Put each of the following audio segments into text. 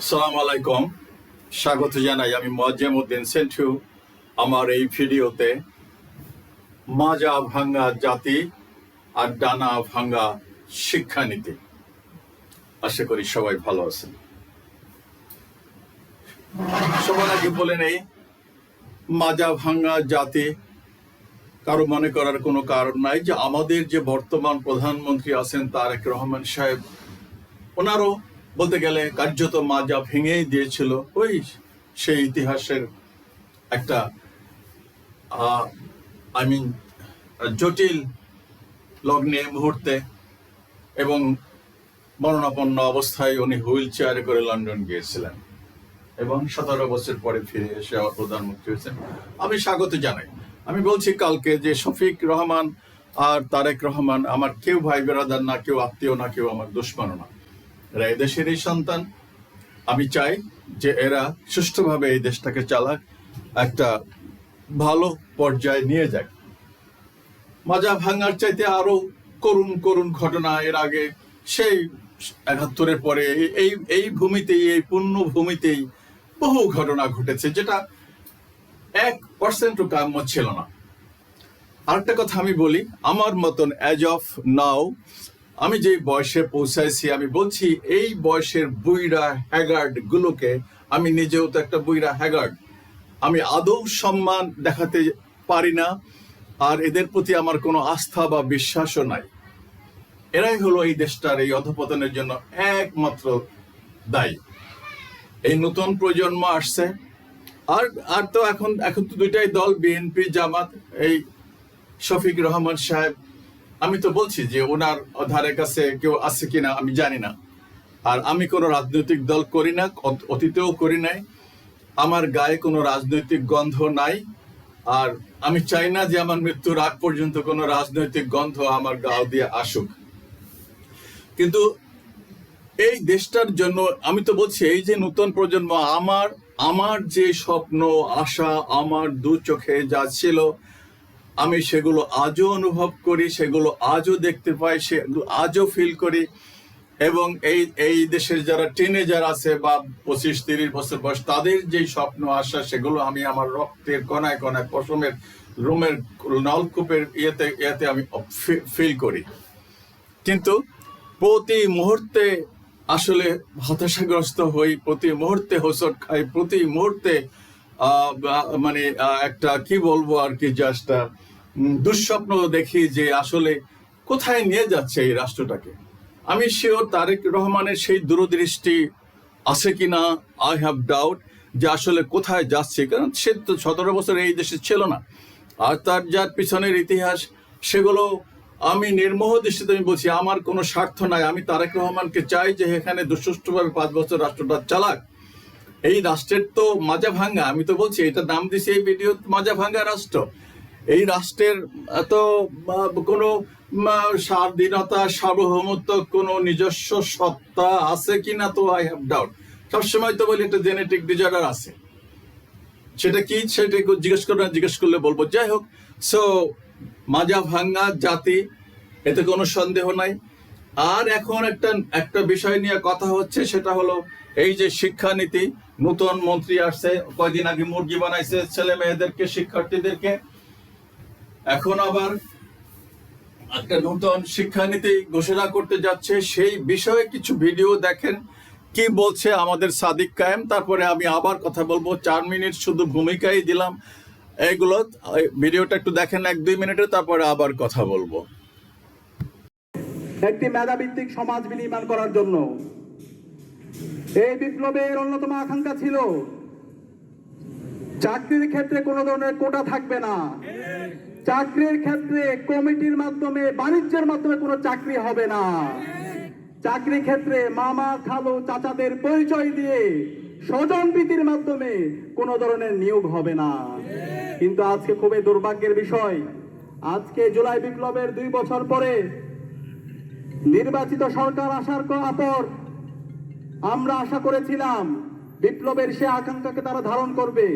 আসসালামু আলাইকুম, স্বাগত জানাই। আমি মোয়াজ্জেম উদ্দিন সেন্টু। আমার এই ভিডিওতে মাজা ভাঙ্গা জাতি আর ডানা ভাঙ্গা শিক্ষানীতি। আশা করি সবাই ভালো আছেন। সবার আগে বলে নেই, মাজা ভাঙ্গা জাতি কারো মনে করার কোনো কারণ নাই যে আমাদের যে বর্তমান প্রধানমন্ত্রী আছেন তারেক রহমান সাহেব, ওনারও বলতে গেলে কার্যত মাজা ভেঙেই দিয়েছিল ওই সেই ইতিহাসের একটা জটিল লগ্নে মুহূর্তে, এবং মরণাপন্ন অবস্থায় উনি হুইল চেয়ারে করে লন্ডন গিয়েছিলেন এবং 17 বছর পরে ফিরে এসে আবার প্রধানমন্ত্রী হয়েছেন। আমি স্বাগত জানাই। আমি বলছি কালকে যে শফিক রহমান আর তারেক রহমান আমার কেউ ভাই বেরাদার না, কেউ আত্মীয় না, কেউ আমার দুশ্মনও না। এরা এদেশেরই সন্তান। আমি চাই যে এরা সুষ্ঠুভাবে এই দেশটাকে চালাক, একটা ভালো পর্যায়ে নিয়ে যায়। মাজা ভাঙার চাইতে আরো করুণ করুণ ঘটনা এর আগে সেই 71-এর পরে এই ভূমিতেই, এই পূর্ণ ভূমিতেই বহু ঘটনা ঘটেছে, যেটা 1% কাম্য ছিল না। আরেকটা কথা আমি বলি, আমার মতন অ্যাজ অফ নাও আমি যে বয়সে পৌঁছাইছি, আমি বলছি এই বয়সের বুইড়া হ্যাগার্ড গুলোকে, আমি নিজেও তো একটা বুইড়া হ্যাগার্ড, আমি আদৌ সম্মান দেখাতে পারি না, আর এদের প্রতি আমার কোনো আস্থা বা বিশ্বাসও নাই। এরাই হলো এই দেশটার এই অধঃপতনের জন্য একমাত্র দায়ী। এই নতুন প্রজন্ম আসছে, আর তো এখন তো দুইটাই দল, বিএনপি জামাত। এই শফিক রহমান সাহেব, আমি তো বলছি যে ওনার ধারে কাছে কেউ আছে কিনা আমি জানি না। আর আমি কোনো রাজনৈতিক দল করি না, অতীতেও করি নাই। আমার গায়ে কোনো রাজনৈতিক গন্ধ নাই, আর আমি চাই না যে আমার মৃত্যুর আগ পর্যন্ত কোনো রাজনৈতিক গন্ধ আমার গাও দিয়ে আসুক। কিন্তু এই দেশটার জন্য আমি তো বলছি, এই যে নতুন প্রজন্ম, আমার যে স্বপ্ন আশা আমার দু চোখে যা ছিল, আমি সেগুলো আজও অনুভব করি, সেগুলো আজও দেখতে পাই, সেগুলো আজও ফিল করি। এবং এই দেশের যারা টিনেজার আছে বা 25-30 বছর বয়স, তাদের যে স্বপ্ন আশা, সেগুলো আমি আমার রক্তের কণায় কণায়, পশমের রুমের নলকূপের ইয়েতে আমি ফিল করি। কিন্তু প্রতি মুহূর্তে আসলে হতাশাগ্রস্ত হই, প্রতি মুহূর্তে হোঁচট খাই, প্রতি মুহূর্তে মানে একটা কি বলবো আর কি, জাস্ট দুঃস্বপ্ন দেখি যে আসলে কোথায় নিয়ে যাচ্ছে এই রাষ্ট্রটাকে। আমি শিওর তারেক রহমানের সেই দূরদৃষ্টি আছে কিনা, আই হ্যাভ ডাউট যে আসলে কোথায় যাচ্ছে, কারণ সে তো 17 বছর এই দেশে ছিল না। আর তার যার পিছনের ইতিহাস, সেগুলো আমি নির্মোহ দৃষ্টিতে আমি বলছি, আমার কোনো স্বার্থ নাই। আমি তারেক রহমানকে চাই যে এখানে সুষ্ঠুভাবে 5 বছর রাষ্ট্রটা চালাক। এই রাষ্ট্রের তো মাজা ভাঙ্গা, আমি তো বলছি, এটা নাম দিছি এই ভিডিও মাজা ভাঙ্গা রাষ্ট্র। এই রাষ্ট্রের তো কোনো স্বাধীনতা, সার্বভৌমত্ব, কোনো নিজস্ব সত্তা আছে কিনা তো আই হ্যাভ ডাউট। সবসময় তো বলি একটা জেনেটিক ডিজঅর্ডার আছে, সেটা কি, সেটা জিজ্ঞেস করলে বলবো। যাই হোক, সো মাজা ভাঙ্গা জাতি, এতে কোনো সন্দেহ নাই। আর এখন একটা বিষয় নিয়ে কথা হচ্ছে, সেটা হলো এই যে শিক্ষানীতি। নতুন মন্ত্রী আসছে, কয়দিন আগে মুরগি বানাইছে ছেলে মেয়েদেরকে, শিক্ষার্থীদেরকে। এখন আবার একটা নতুন শিক্ষানীতি ঘোষণা করতে যাচ্ছে। সেই বিষয়ে কিছু ভিডিও দেখেন কি বলছে আমাদের সাদিক কায়েম, তারপরে আমি আবার কথা বলবো। 4 মিনিট শুধু ভূমিকাই দিলাম। এইগুলো ভিডিওটা একটু দেখেন 1-2 মিনিটে, তারপরে আবার কথা বলবো। একটি মেধাভিত্তিক সমাজ বিনির্মাণ করার জন্য এই বিপ্লবের অন্যতম আকাঙ্ক্ষা ছিল চাকরির ক্ষেত্রে কোনো ধরনের কোটা থাকবে না। চাকরির ক্ষেত্রে কমিটির মাধ্যমে, বাণিজ্যের মাধ্যমে কোনো চাকরি হবে না। চাকরি ক্ষেত্রে মামা, খালু, চাচাদের পরিচয় দিয়ে স্বজন প্রীতির মাধ্যমে কোনো ধরনের নিয়োগ হবে না। কিন্তু আজকে খুবই দুর্ভাগ্যের বিষয়, আজকে জুলাই বিপ্লবের 2 বছর পরে নির্বাচিত সরকার আসার পর আমরা আশা করেছিলাম বিপ্লবের সে আকাঙ্ক্ষাকে তারা ধারণ করবে,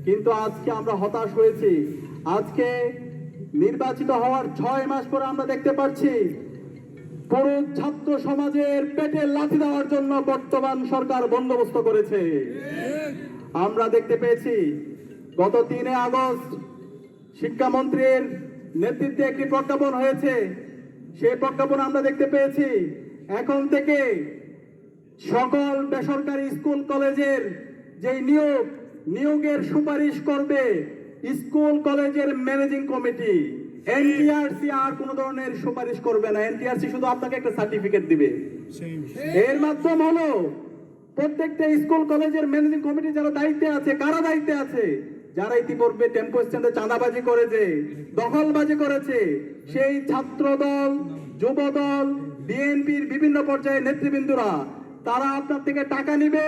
কিন্তু আজকে আমরা হতাশ হয়েছি। আজকে নির্বাচিত হওয়ার 6 মাস পরে আমরা দেখতে পাচ্ছি পুরো ছাত্র সমাজের পেটে লাথি দেওয়ার জন্য বর্তমান সরকার বন্দোবস্ত করেছে। আমরা দেখতে পেয়েছি গত 3 আগস্ট শিক্ষামন্ত্রীর নেতৃত্বে একটি প্রজ্ঞাপন হয়েছে। সেই প্রজ্ঞাপন আমরা দেখতে পেয়েছি এখন থেকে সকল বেসরকারি স্কুল কলেজের যে নিয়োগের সুপারিশ করবে স্কুল কলেজের ম্যানেজিং কমিটি। এনটিআরসি আর কোন ধরনের সুপারিশ করবে না। এনটিআরসি শুধু আপনাকে একটা সার্টিফিকেট দিবে। এর মাধ্যম হলো প্রত্যেকটা স্কুল কলেজের ম্যানেজিং কমিটি যারা দায়িত্বে আছে, কারা দায়িত্বে আছে? যারা ইতিপূর্বে টেম্পো স্ট্যান্ডে চাঁদাবাজি করেছে, দখলবাজি করেছে, সেই ছাত্র দল, যুব দল, বিএনপির বিভিন্ন পর্যায়ের নেতৃবৃন্দরা তারা আপনার থেকে টাকা নিবে,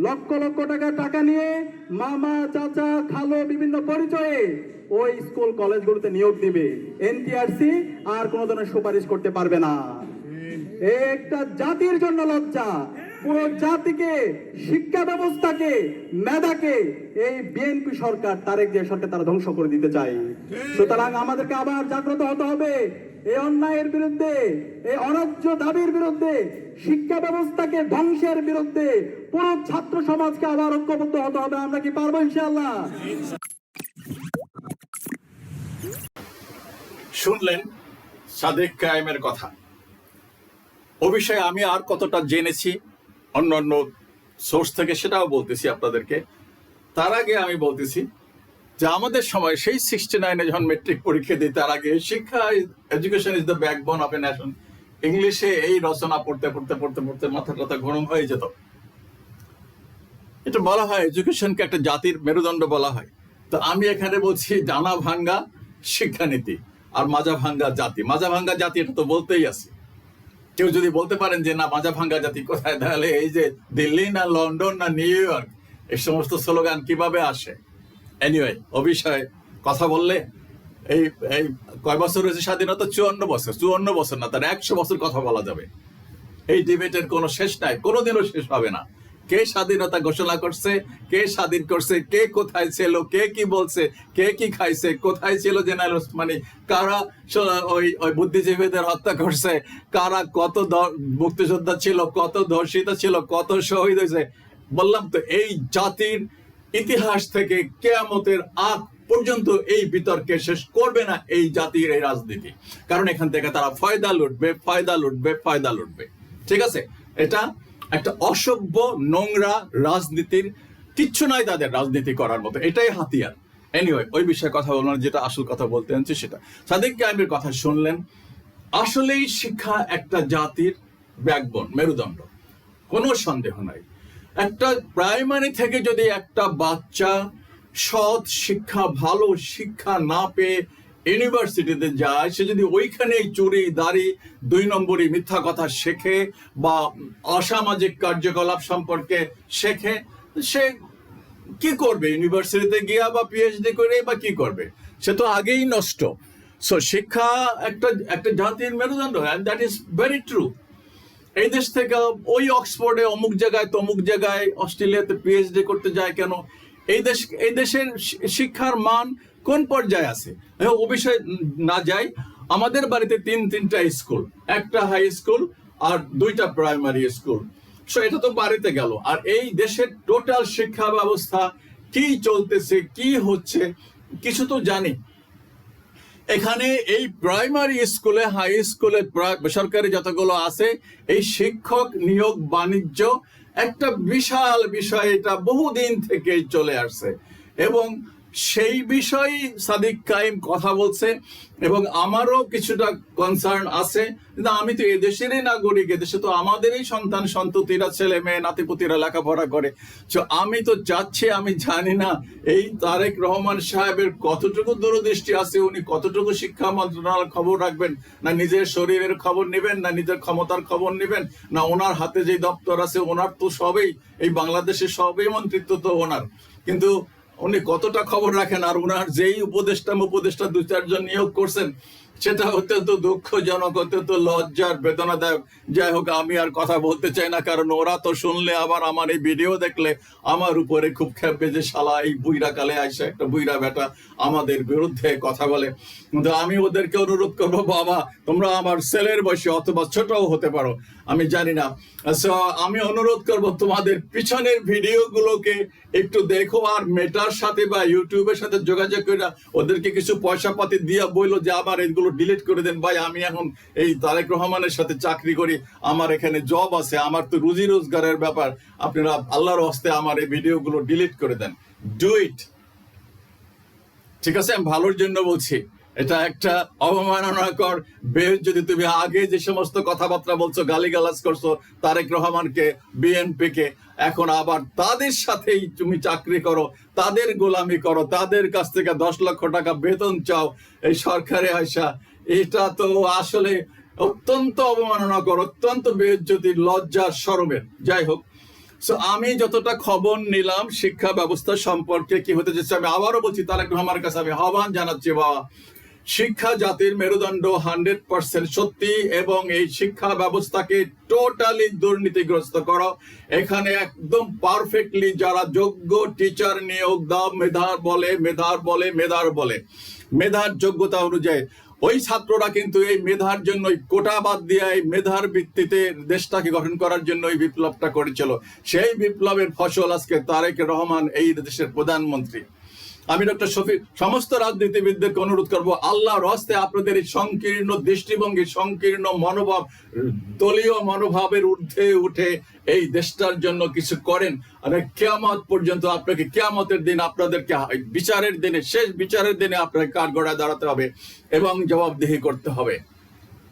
লক্ষ লক্ষ টাকা নিয়ে মামা, চাচা, খালো বিভিন্ন পরিচয়ে ওই স্কুল কলেজগুলোতে নিয়োগ দিবে। এনটিআরসি আর কোনো ধরনের সুপারিশ করতে পারবে না। একটা জাতির জন্য লজ্জা, পুরো জাতিকে, শিক্ষা ব্যবস্থাকে, মেধাকে এই বিএনপি সরকার, তারেক জিয়া সরকার তারা ধ্বংস করে দিতে চায়। সুতরাং আমাদেরকে আবার জাগ্রত হতে হবে এই অন্যায়ের বিরুদ্ধে, এই অন্যায্য দাবির বিরুদ্ধে, শিক্ষা ব্যবস্থাকে ধ্বংসের বিরুদ্ধে পুরো ছাত্র সমাজকে আবার ঐক্যবদ্ধ হতে হবে। আমরা কি পারবো ইনশাআল্লাহ? শুনলেন সাদেক কায়েমের কথা। ও বিষয়ে আমি আর কতটা জেনেছি অন্য সোর্স থেকে সেটাও বলতেছি আপনাদেরকে। তার আগে আমি বলতেছি যে আমাদের সময় সেই 69-এ যখন মেট্রিক পরীক্ষা দিই, তার আগে শিক্ষা, education is the backbone of a nation, ইংলিশে এই রচনা পড়তে পড়তে পড়তে পড়তে মাথা টাথা গরম হয়ে যেত। এটা বলা হয় এডুকেশনকে একটা জাতির মেরুদণ্ড বলা হয়। তো আমি এখানে বলছি ডানা ভাঙ্গা শিক্ষানীতি আর মাজা ভাঙ্গা জাতি। মাজা ভাঙ্গা জাতি এটা তো বলতেই আছে। কেউ যদি বলতে পারেন যে না মাজা ভাঙ্গা জাতি কোথায়, তাহলে এই যে দিল্লি না লন্ডন না নিউ ইয়র্ক, এই সমস্ত স্লোগান কিভাবে আসে? এনিওয়ে, ও বিষয়ে কথা বললে এই এই কয় বছর হয়েছে স্বাধীনতা? 54 বছর। 54 বছর না, তার 100 বছর কথা বলা যাবে। এই ডিবেটের কোনো শেষ নাই, কোনোদিনও শেষ হবে না। কে স্বাধীনতা ঘোষণা করছে, কে স্বাধীন করছে, কে কোথায় ছিল, কে কি বলছে, কে কি খাইছে, কোথায় ছিল জেনারেল ওসমানী, কারা ওই বুদ্ধিজীবীদের হত্যা করছে, কারা কত মুক্তিযোদ্ধা ছিল, কত ধর্ষিত ছিল, কত শহীদ হয়েছে। বললাম তো, এই জাতির ইতিহাস থেকে কিয়ামতের আগ পর্যন্ত এই বিতর্কে শেষ করবে না এই জাতির এই রাজনীতি। কারণ এখান থেকে তারা ফায়দা লুটবে। ঠিক আছে? এটা একটা অসভ্য নোংরা রাজনীতির কিচ্ছু নাই তাদের রাজনীতি করার মতো, এটাই হাতিয়ার। এনিওয়ে, ওই বিষয়ে কথা বললাম, যেটা আসল কথা বলতে আনছি সেটা। সাদেক কায়েমের কথা শুনলেন। আসলেই শিক্ষা একটা জাতির ব্যাকবোন, মেরুদণ্ড, কোনো সন্দেহ নাই। একটা প্রাইমারি থেকে যদি একটা বাচ্চা সৎ শিক্ষা, ভালো শিক্ষা না পেয়ে ইউনিভার্সিটিতে যায়, সে যদি ওইখানে চুরি, দাড়ি, 2 নম্বরই মিথ্যা কথা শেখে বা অসামাজিক কার্যকলাপ সম্পর্কে শেখে, সে কি করবে? ইউনিভার্সিটিতে গিয়া বা পিএইচডি করে বা কি করবে? সে তো আগেই নষ্ট। সো শিক্ষা একটা জাতির মেরুদণ্ড, and that is very true. এই দেশ থেকে ওই অক্সফোর্ডে অমুক জায়গায় তমুক জায়গায় অস্ট্রেলিয়াতে পিএইচডি করতে যায় কেন? এই দেশের শিক্ষার মান কোন পর্যায়ে আছে? ও বিষয়ে না যাই, আমাদের বাড়িতে 3টা স্কুল, একটা হাই স্কুল আর 2টা প্রাইমারি স্কুল। সো এটা তো বাড়িতে গেল। আর এই দেশের টোটাল শিক্ষা ব্যবস্থা কি চলতেছে, কি হচ্ছে, কিছু তো জানি। এখানে এই প্রাইমারি স্কুলে, হাই স্কুলে, বেসরকারি যতগুলো আছে, এই শিক্ষক নিয়োগ বাণিজ্য একটা বিশাল বিষয়। এটা বহুদিন থেকে চলে আসছে এবং সেই বিষয়ে সাদেক কায়েম কথা বলছে এবং আমারও কিছুটা কনসার্ন আছে। কিন্তু আমি তো এদেশেরই নাগরিক, এদেশে তো আমাদেরই সন্তান সন্ততিরা, ছেলে মেয়ে, নাতিপুতিরা লেখাপড়া করে। তো আমি তো চাচ্ছি, আমি জানি না এই তারেক রহমান সাহেবের কতটুকু দূরদৃষ্টি আছে, উনি কতটুকু শিক্ষা মন্ত্রণালয়ের খবর রাখবেন, না নিজের শরীরের খবর নেবেন, না নিজের ক্ষমতার খবর নেবেন, না ওনার হাতে যে দপ্তর আছে, ওনার তো সবই, এই বাংলাদেশের সবই মন্ত্রিত্ব তো ওনার, কিন্তু উনি কতটা খবর রাখেন? আর ওনার যেই উপদেষ্টা 2-4 জন নিয়োগ করছেন, সেটা অত্যন্ত দুঃখজনক, অত্যন্ত লজ্জার, বেদনাদায়ক। যাই হোক, আমি আর কথা বলতে চাই না, কারণ ওরা তো শুনলে আবার আমার এই ভিডিও দেখলে আমার উপরে খুব খেপবে যে শালা এই বুইরা কালে আইসা একটা বুইরা বেটা আমাদের বিরুদ্ধে কথা বলে। কিন্তু আমি ওদেরকে অনুরোধ করবো, বাবা তোমরা আমার ছেলের বয়সী অথবা ছোটও হতে পারো, আমি জানি না। আমি অনুরোধ করব তোমাদের পিছনের ভিডিওগুলোকে একটু দেখো, আর মেটার সাথে বা ইউটিউবের সাথে যোগাযোগ করে ওদেরকে কিছু পয়সা পাতি দিয়ে বললো যে আমার এগুলো ডিলিট করে দেন ভাই, আমি এখন এই তারেক রহমানের সাথে চাকরি করি, আমার এখানে জব আছে, আমার তো রুজি রোজগারের ব্যাপার, আপনারা আল্লাহর হস্তে আমার এই ভিডিওগুলো ডিলিট করে দেন। Do it. ঠিক আছে, আমি ভালোর জন্য বলছি। এটা একটা অবমাননাকর বেশ, যদি তুমি আগে যে সমস্ত কথাবার্তা বলছো, গালিগালাজ করছো তারেক রহমানকে, বিএনপি কে, এখন আবার তাদের সাথেই তুমি চাকরি করো, তাদের গোলামি করো, তাদের কাছ থেকে 10 লক্ষ টাকা বেতন চাও এই সরকারে আসা, এটা তো আসলে অত্যন্ত অবমাননাকর, অত্যন্ত বেজ্জতির, লজ্জার, শরমের। যাই হোক, আমি যতটা খবর নিলাম শিক্ষা ব্যবস্থা সম্পর্কে কি হতে যাচ্ছে, আমি আবারও বলছি, তারেক রহমানের কাছে আমি আহ্বান জানাচ্ছি, বাবা শিক্ষা জাতির মেরুদণ্ড, 100% সত্যি, এবং এই শিক্ষা ব্যবস্থাকে টোটালি দুর্নীতিগ্রস্ত করো। এখানে একদম পারফেক্টলি যারা যোগ্য টিচার নিয়োগ দাও, মেধার যোগ্যতা অনুযায়ী ওই ছাত্ররা কিন্তু এই মেধার জন্য কোটা বাদ দিয়ে এই মেধার ভিত্তিতে দেশটাকে গঠন করার জন্য এই বিপ্লবটা করেছিল। সেই বিপ্লবের ফসল আজকে তারেক রহমান, এই দেশের প্রধানমন্ত্রী। আমি ডক্টর শফিক সমস্ত রাজনীতিবিদদেরকে অনুরোধ করব, আল্লাহর হস্তে আপনাদের এই সংকীর্ণ দৃষ্টিভঙ্গি, সংকীর্ণ মনোভাব, দলীয় মনোভাবের ঊর্ধ্বে উঠে এই দেশটার জন্য কিছু করেন। আর কিয়ামত পর্যন্ত আপনাকে, কিয়ামতের দিন আপনাদেরকে, বিচারের দিনে, শেষ বিচারের দিনে আপনাকে কাঠগড়ায় দাঁড়াতে হবে এবং জবাবদিহি করতে হবে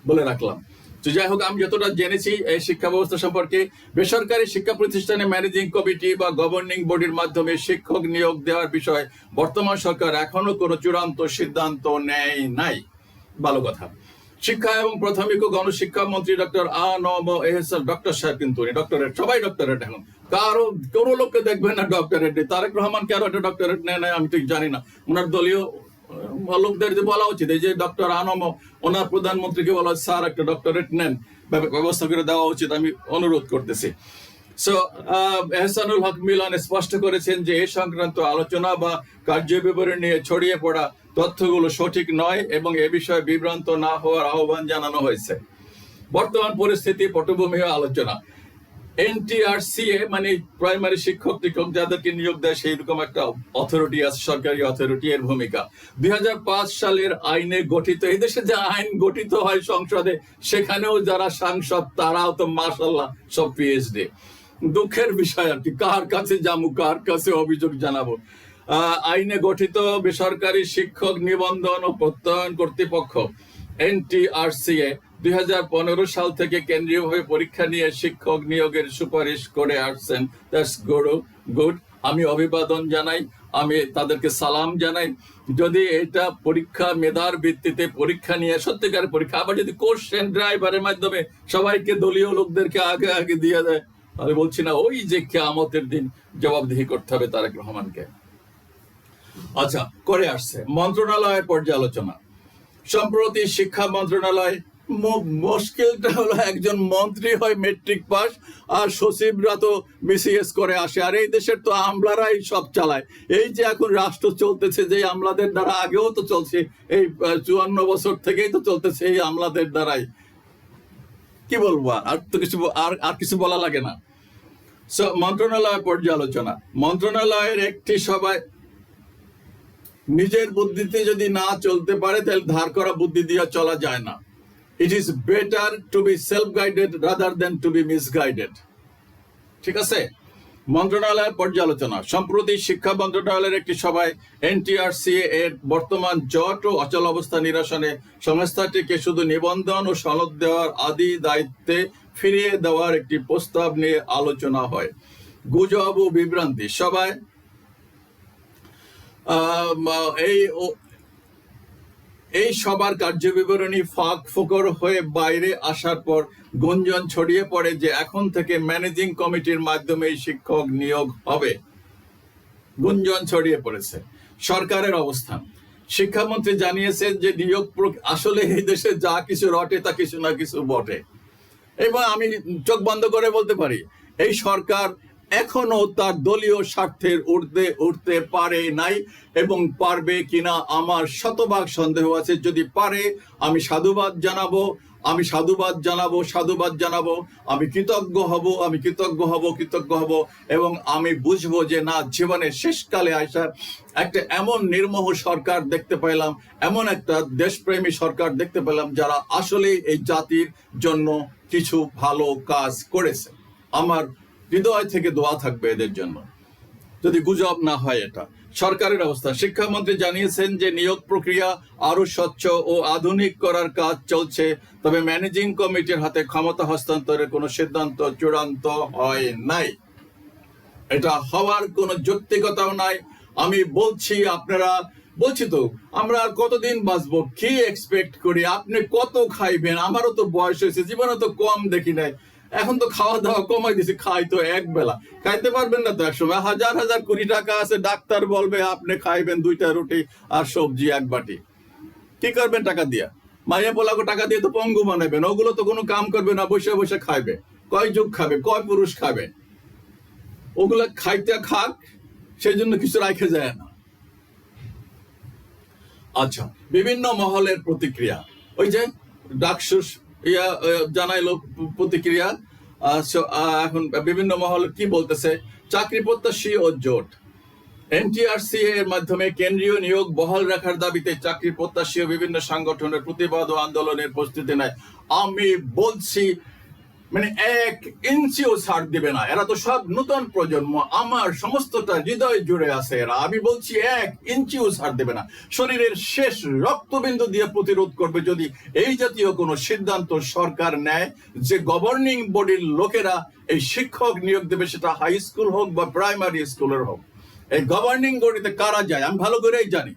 বলে রাখলাম। তো যাই হোক, আমি যতটা জেনেছি এই শিক্ষা ব্যবস্থা সম্পর্কে, বেসরকারি শিক্ষা প্রতিষ্ঠানে ম্যানেজিং কমিটি বা গভর্নিং বডির মাধ্যমে শিক্ষক নিয়োগ দেওয়ার বিষয়ে বর্তমান সরকার এখনো কোনো চূড়ান্ত সিদ্ধান্ত নেয় নাই। ভালো কথা। শিক্ষা এবং প্রাথমিক ও গণশিক্ষা মন্ত্রী ডক্টর আ.ন.ম এহসান, ডক্টর সাহেব কিন্তু উনি ডক্টরেট, সবাই ডক্টরেট, এখন কারো কোনো লোককে দেখবেন না ডক্টরেট নেই। তারেক রহমান কারো একটা ডক্টরেট নেয় নাই আমি ঠিক জানি না, ওনার দলীয় লোকদের যে বলা উচিত, এই যে ডক্টর আনম, ওনার প্রধানমন্ত্রীকে বলা স্যার একটা ডক্টরেট নেন, ব্যবস্থা করে দেওয়া উচিত, আমি অনুরোধ করতেছি। এহসানুল হক মিলন স্পষ্ট করেছেন যে এ সংক্রান্ত আলোচনা বা কার্য বিবরণী নিয়ে ছড়িয়ে পড়া তথ্যগুলো সঠিক নয় এবং এ বিষয়ে বিভ্রান্ত না হওয়ার আহ্বান জানানো হয়েছে। বর্তমান পরিস্থিতি পটভূমি আলোচনা। এনটিআরসিএ মানে প্রাইমারি শিক্ষক টিক্ষক যাদেরকে নিয়োগ দেয়, সেই রকম একটা অথরিটি আছে, সরকারি অথরিটি, এর ভূমিকা 2005 সালের আইনে গঠিত। এই দেশে যে আইন গঠিত হয় সংসদে, সেখানেও যারা সাংসদ তারাও তো মাশাআল্লাহ সব পিএইচডি। দুঃখের বিষয় আর কি, কার কাছে যাবো, কার কাছে অভিযোগ জানাবো। আইনে গঠিত বেসরকারি শিক্ষক নিবন্ধন ও প্রত্যয়ন কর্তৃপক্ষ এনটিআরসিএ 2015 সাল থেকে কেন্দ্রীয়ভাবে পরীক্ষা নিয়ে শিক্ষক নিয়োগের সুপারিশ করে আসছেন। That's good. আমি অভিবাদন জানাই, আমি তাদেরকে সালাম জানাই। যদি এটা পরীক্ষা মেধার ভিত্তিতে পরীক্ষা নিয়ে সত্যিকার পরীক্ষা, আবার যদি কোশ্চেন ড্রাইভারের মাধ্যমে সবাইকে, দলীয় লোকদেরকে আগে আগে দিয়ে দেয়, আমি বলছি না ওই যে কিয়ামতের দিন জবাবদিহি করতে হবে তারেক রহমানকে। আচ্ছা, করে আসছে মন্ত্রণালয়ের পর্যালোচনা। সম্প্রতি শিক্ষা মন্ত্রণালয়, মুশকিলটা হলো একজন মন্ত্রী হয় মেট্রিক পাস, আর সচিবরা তো বিসিএস করে আসে, আর এই দেশের তো আমলারাই সব চালায়। এই যে এখন রাষ্ট্র চলতেছে, যে আমলাদের দ্বারা আগেও তো চলছে, এই 54 বছর থেকেই তো চলতেছে এই আমলাদের দ্বারাই। কি বলবো, আর তো কিছু আর কিছু বলা লাগে না। মন্ত্রণালয় পর্যালোচনা। মন্ত্রণালয়ের একটি সভায় নিজের বুদ্ধিতে যদি না চলতে পারে, তাহলে ধার করা বুদ্ধি দিয়ে চলা যায় না। It is better to be self-guided rather than to be misguided. ঠিক আছে। মন্ত্রণালয়ের পর্যালোচনা। সম্প্রতি শিক্ষা মন্ত্রণালয়ের একটি সভায় এনটিআরসিএ এর বর্তমান জট ও অচল অবস্থা নিরসনে সংস্থাটিকে শুধু নিবন্ধন ও সনদ দেওয়ার আদি দায়িত্বে ফিরিয়ে দেওয়ার একটি প্রস্তাব নিয়ে আলোচনা হয়। গুজব ও বিভ্রান্তি। সভায় এই সবার কার্যবিবরণী ফাঁক ফোকর হয়ে বাইরে আসার পর গুঞ্জন ছড়িয়ে পড়ে যে এখন থেকে ম্যানেজিং কমিটির মাধ্যমে শিক্ষক নিয়োগ হবে। গুঞ্জন ছড়িয়ে পড়েছে। সরকারের অবস্থান। শিক্ষামন্ত্রী জানিয়েছেন যে নিয়োগ আসলে এই দেশে যা কিছু রটে তা কিছু না কিছু বটে, এবং আমি চোখ বন্ধ করে বলতে পারি এই সরকার এখনো তার দলীয় স্বার্থের ঊর্ধ্বে উঠতে পারে নাই, এবং পারবে কিনা আমার শতভাগ সন্দেহ আছে। যদি পারে আমি সাধুবাদ জানাবো, আমি কৃতজ্ঞ হব, এবং আমি বুঝবো যে না, জীবনের শেষকালে আসা একটা এমন নির্মোহ সরকার দেখতে পেলাম, এমন একটা দেশপ্রেমী সরকার দেখতে পেলাম যারা আসলে এই জাতির জন্য কিছু ভালো কাজ করেছে। আমার হৃদয় থেকে দোয়া থাকবে এদের জন্য, যদি গুজব না হয়। এটা সরকারের অবস্থা। শিক্ষামন্ত্রী জানিয়েছেন যে নিয়োগ প্রক্রিয়া আরো স্বচ্ছ ও আধুনিক করার কাজ চলছে, তবে ম্যানেজিং কমিটির হাতে ক্ষমতা হস্তান্তরের কোনো সিদ্ধান্ত চূড়ান্ত হয় নাই। এটা হওয়ার কোনো যৌক্তিকতাও নাই। আমি বলছি তো আমরা আর কতদিন বাঁচবো, কি এক্সপেক্ট করি? আপনি কত খাইবেন? আমারও তো বয়স হয়েছে, জীবনে তো কম দেখি নাই। এখন তো খাওয়া দাওয়া কমাই দিছি, খাই তো এক বেলা, খাইতে পারবেন না তো একসময়। হাজার হাজার কোটি টাকা আছে, ডাক্তার বলবে আপনি খাইবেন 2টা রুটি আর সবজি 1 বাটি। কি করবেন টাকা দিয়া? মাইয়া পোলাকে টাকা দিয়ে তো পঙ্গু বানাবেন, ওগুলো তো কোনো কাম করবে না, বসে বসে খাইবে। কয় যুগ খাবে, কয় পুরুষ খাবে? ওগুলা খাইতে খাক, সেই জন্য কিছু রাখে যায় না। আচ্ছা, বিভিন্ন মহলের প্রতিক্রিয়া, ওই যে ডাকসুস জানাইলো প্রতিক্রিয়া। এখন বিভিন্ন মহল কি বলতেছে? চাকরি প্রত্যাশী ও জোট। এনটিআরসি এর মাধ্যমে কেন্দ্রীয় নিয়োগ বহাল রাখার দাবিতে চাকরি প্রত্যাশী ও বিভিন্ন সংগঠনের প্রতিবাদ ও আন্দোলনের প্রস্তুতি নেয়। আমি বলছি, মানে 1 ইঞ্চিও ছাড় দিবে না। এরা তো সব নতুন প্রজন্ম, আমার সমস্তটা হৃদয় জুড়ে আছে এরা। আমি বলছি 1 ইঞ্চিও ছাড় দেবে না। শরীরের শেষ রক্তবিন্দু দিয়ে প্রতিরোধ করবে যদি এই জাতীয় কোনো সিদ্ধান্ত সরকার নেয় যে গভর্নিং বডির লোকেরা এই শিক্ষক নিয়োগ দেবে, সেটা হাই স্কুল হোক বা প্রাইমারি স্কুলের হোক। এই গভর্নিং বডিতে কারা যায় আমি ভালো করেই জানি।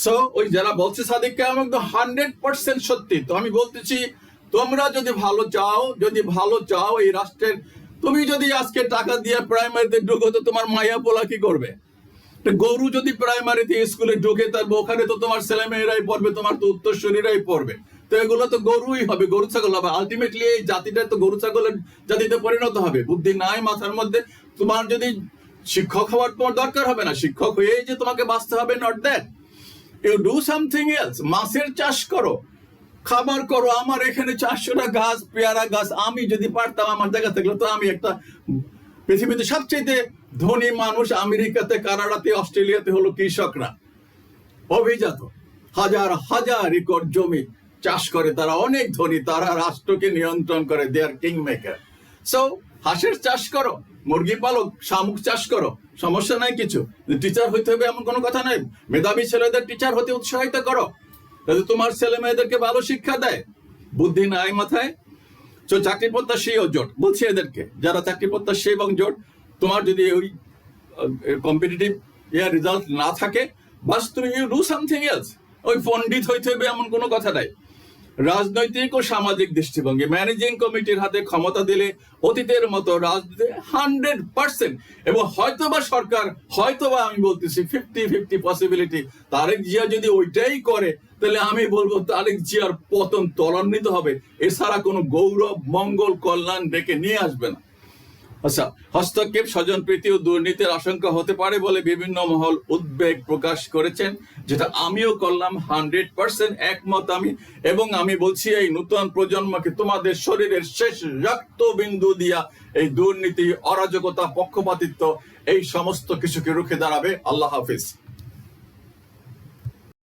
সো ওই যারা বলছে সাদিককে, আমি একদম 100% সত্যি। তো আমি বলতেছি, তোমরা যদি ভালো চাও এই রাষ্ট্রের, তুমি যদি আজকে টাকা দিয়ে প্রাইমারিতে ঢুকো তো তোমার মাইয়া পোলা কি করবে? গরু যদি প্রাইমারিতে স্কুলে ঢুকে, তার ওখানে তো তোমার ছেলে মেয়েরাই পড়বে, তোমার তো উত্তরসূরিরাই পড়বে। তো এগুলো তো গরুই হবে, গরু ছাগল হবে। আলটিমেটলি এই জাতিটা তো গরু ছাগলের জাতিতে পরিণত হবে। বুদ্ধি নাই মাথার মধ্যে। তোমার যদি শিক্ষক হওয়ার তোমার দরকার হবে না, শিক্ষক হয়েই যে তোমাকে বাঁচতে হবে, not that. You do something else. মাছের চাষ করো, খাবার করো। আমার এখানে 400টা গাছ, পেয়ারা গাছ। আমি যদি পারতাম, আমার জায়গা থাকলে তো আমি একটা পৃথিবীতে সবচেয়ে ধনী মানুষ আমেরিকাতে, কানাডাতে, অস্ট্রেলিয়াতে হলো কৃষকরা। অভিজাত, হাজার হাজার একর জমি চাষ করে তারা, অনেক ধনী। তারা রাষ্ট্রকে নিয়ন্ত্রণ করে, দে আর কিং মেকার। সো হাঁসের চাষ করো, মুরগি পালক, শামুক চাষ করো, সমস্যা নাই কিছু। টিচার হইতে হবে এমন কোনো কথা নাই। মেধাবী ছেলেদের টিচার হতে উৎসাহিত করো, তাহলে তোমার ছেলে মেয়েদেরকে ভালো শিক্ষা দেয়। বুদ্ধি নাই মাথায়। তো চাকরি প্রত্যাশী ও জোট, বলছি এদেরকে, যারা চাকরি প্রত্যাশী এবং জোট, তোমার যদি ওই কম্পিটিটিভ রেজাল্ট না থাকে, বাস তুমি ইউ ডু সামথিং এলস। ওই পণ্ডিত হইতে হবে এমন কোনো কথা নাই। রাজনৈতিক ও সামাজিক দৃষ্টিভঙ্গি, ম্যানেজিং কমিটির হাতে ক্ষমতা দিলে অতীতের মতো রাজনীতি 100%, এবং হয়তোবা সরকার, হয়তোবা আমি বলতেছি 50-50 পসিবিলিটি, তারেক জিয়া যদি ওইটাই করে, তাহলে আমি বলবো তারেক জিয়ার পতন ত্বরান্বিত হবে। এছাড়া কোনো গৌরব, মঙ্গল, কল্যাণ ডেকে নিয়ে আসবে না। আচ্ছা, হস্তক্ষেপ, স্বজনপ্রীতি ও দুর্নীতির আশঙ্কা হতে পারে বলে বিভিন্ন মহল উদ্বেগ প্রকাশ করেছেন, যেটা আমিও করলাম। 100% একমত আমি। এবং আমি বলছি, এই নতুন প্রজন্মকে তোমাদের শরীরের শেষ রক্তবিন্দু দিয়া এই দুর্নীতি, অরাজকতা, পক্ষপাতিত্ব, এই সমস্ত কিছুকে রুখে দাঁড়াবে। আল্লাহ হাফিজ।